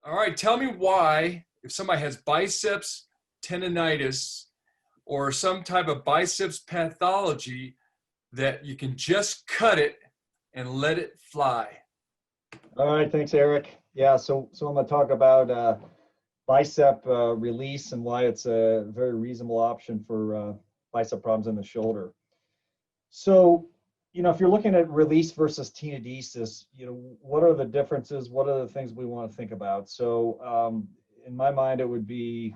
All right, tell me why, if somebody has biceps tendonitis or some type of biceps pathology, that you can just cut it and let it fly. All right, thanks, Eric. Yeah, so I'm going to talk about bicep release and why it's a very reasonable option for bicep problems in the shoulder. So, if you're looking at release versus tenodesis, what are the differences? What are the things we want to think about? So, in my mind, it would be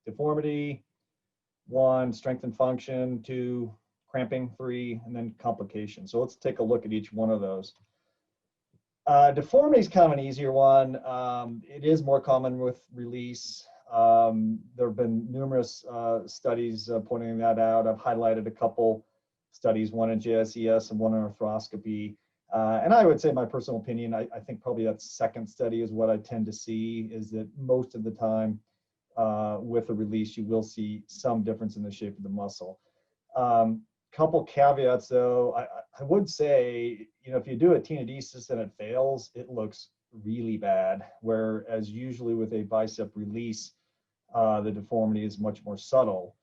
deformity, 1, strength and function, 2, cramping, 3, and then complications. So let's take a look at each one of those. Deformity is kind of an easier one. It is more common with release. There have been numerous studies pointing that out. I've highlighted a couple studies, one in JSES and one in arthroscopy. And I would say, my personal opinion, I think probably that second study is what I tend to see, is that most of the time with a release, you will see some difference in the shape of the muscle. Couple caveats though, I would say, if you do a tenodesis and it fails, it looks really bad. Whereas usually with a bicep release, the deformity is much more subtle.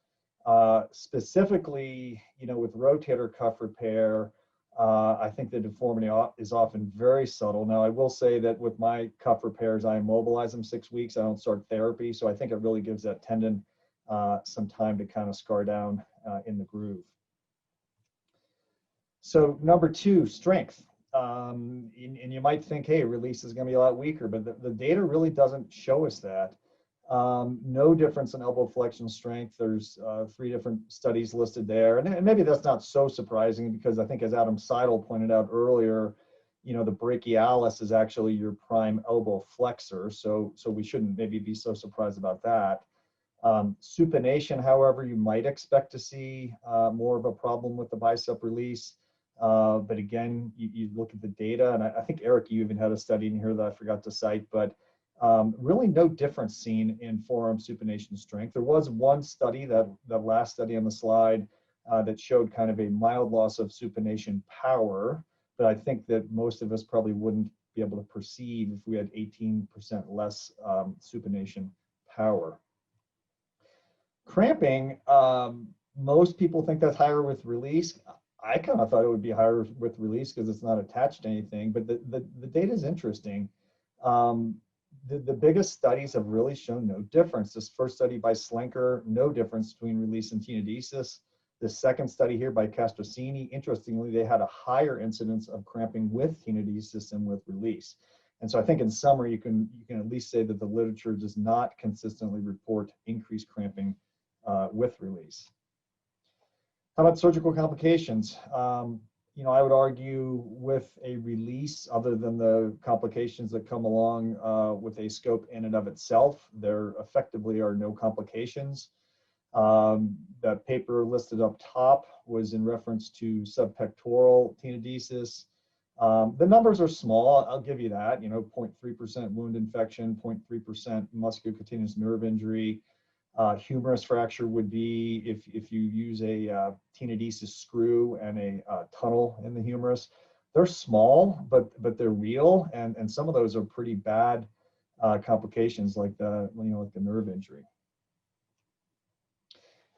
Specifically, with rotator cuff repair, I think the deformity is often very subtle. Now, I will say that with my cuff repairs, I immobilize them 6 weeks. I don't start therapy. So I think it really gives that tendon some time to kind of scar down in the groove. So number 2, strength. And you might think, hey, release is going to be a lot weaker, but the data really doesn't show us that. No difference in elbow flexion strength. There's 3 different studies listed there. And maybe that's not so surprising, because I think, as Adam Seidel pointed out earlier, the brachialis is actually your prime elbow flexor. So we shouldn't maybe be so surprised about that. Supination, however, you might expect to see more of a problem with the bicep release. But again, you look at the data, and I think, Eric, you even had a study in here that I forgot to cite, but really no difference seen in forearm supination strength. There was one study, that last study on the slide, that showed kind of a mild loss of supination power, but I think that most of us probably wouldn't be able to perceive if we had 18% less supination power. Cramping, most people think that's higher with release. I kind of thought it would be higher with release because it's not attached to anything, but the data is interesting. The biggest studies have really shown no difference. This first study by Slenker, no difference between release and tenodesis. The second study here by Castrocini, interestingly, they had a higher incidence of cramping with tenodesis than with release. And so I think, in summary, you can at least say that the literature does not consistently report increased cramping with release. How about surgical complications? I would argue with a release, other than the complications that come along with a scope in and of itself, there effectively are no complications. That paper listed up top was in reference to subpectoral tenodesis. The numbers are small, I'll give you that, 0.3% wound infection, 0.3% musculocutaneous nerve injury. Humerus fracture would be if you use a tenodesis screw and a tunnel in the humerus. They're small, but they're real, and some of those are pretty bad complications, like the nerve injury.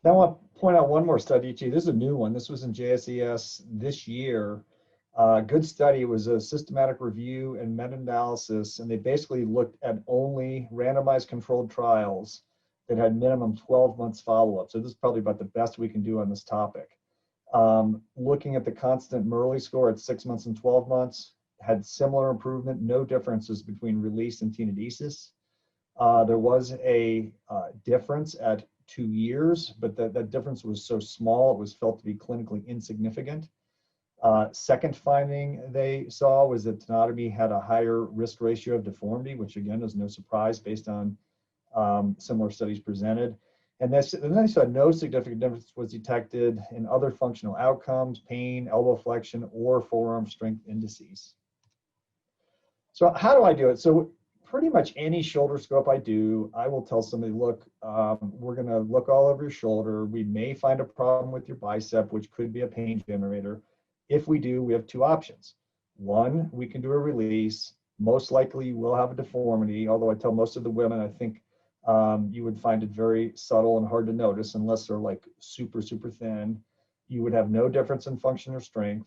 Now I want to point out one more study to you. This is a new one. This was in JSES this year. Good study. It was a systematic review and meta-analysis, and they basically looked at only randomized controlled trials that had minimum 12 months follow-up. So this is probably about the best we can do on this topic. Looking at the constant Murley score at 6 months and 12 months, had similar improvement, no differences between release and tenodesis. There was a difference at 2 years, but that difference was so small, it was felt to be clinically insignificant. Second finding they saw was that tenotomy had a higher risk ratio of deformity, which again is no surprise based on similar studies presented. And then they saw no significant difference was detected in other functional outcomes, pain, elbow flexion, or forearm strength indices. So how do I do it? So pretty much any shoulder scope I do, I will tell somebody, look, we're going to look all over your shoulder. We may find a problem with your bicep, which could be a pain generator. If we do, we have 2 options. One, we can do a release. most likely you will have a deformity, although I tell most of the women, I think you would find it very subtle and hard to notice unless they're like super, super thin. You would have no difference in function or strength.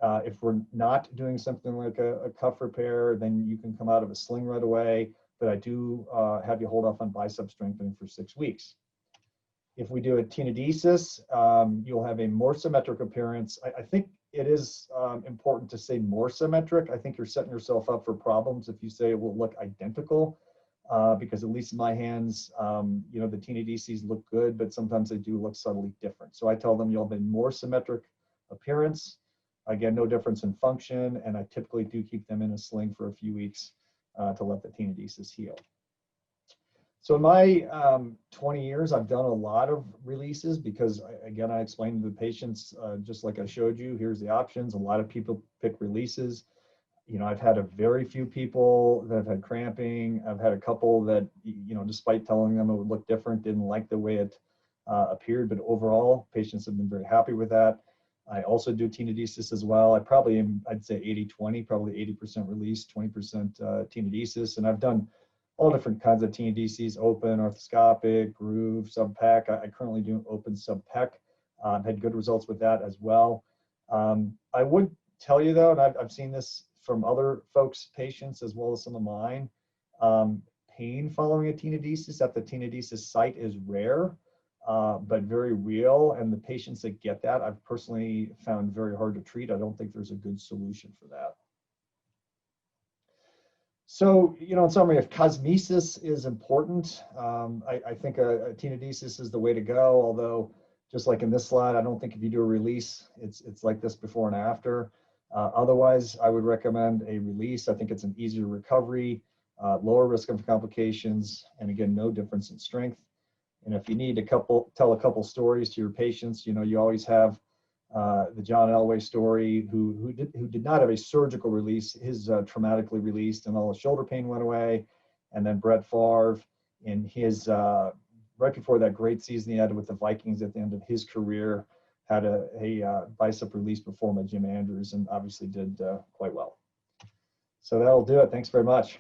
If we're not doing something like a cuff repair, then you can come out of a sling right away, but I do have you hold off on bicep strengthening for 6 weeks. If we do a tenodesis, you'll have a more symmetric appearance. I think it is important to say more symmetric. I think you're setting yourself up for problems if you say it will look identical, because at least in my hands, you know, the tenodeses look good, but sometimes they do look subtly different. So I tell them you'll have a more symmetric appearance. Again, no difference in function, and I typically do keep them in a sling for a few weeks to let the tenodesis heal. So in my 20 years, I've done a lot of releases because, again, I explained to the patients, just like I showed you, here's the options. A lot of people pick releases. You know, I've had a very few people that have had cramping. I've had a couple that, you know, despite telling them it would look different, didn't like the way it appeared. But overall, patients have been very happy with that. I also do tenodesis as well. I probably am, I'd say 80-20, probably 80% release, 20% tenodesis. And I've done all different kinds of tenodesis, open, arthroscopic, groove, sub-pec. I currently do open sub-pec. I've had good results with that as well. I would tell you though, and I've seen this from other folks' patients as well as some of mine, pain following a tenodesis at the tenodesis site is rare, but very real. And the patients that get that, I've personally found very hard to treat. I don't think there's a good solution for that. So, you know, in summary, if cosmesis is important, I think a tenodesis is the way to go. Although, just like in this slide, I don't think if you do a release, it's like this before and after. Otherwise, I would recommend a release. I think it's an easier recovery, lower risk of complications, and again, no difference in strength. And if you need tell a couple stories to your patients, you know, you always have the John Elway story, who did not have a surgical release. His traumatically released, and all his shoulder pain went away. And then Brett Favre, in his right before that great season he had with the Vikings at the end of his career, had a bicep release performed by Jim Andrews, and obviously did quite well. So that'll do it. Thanks very much.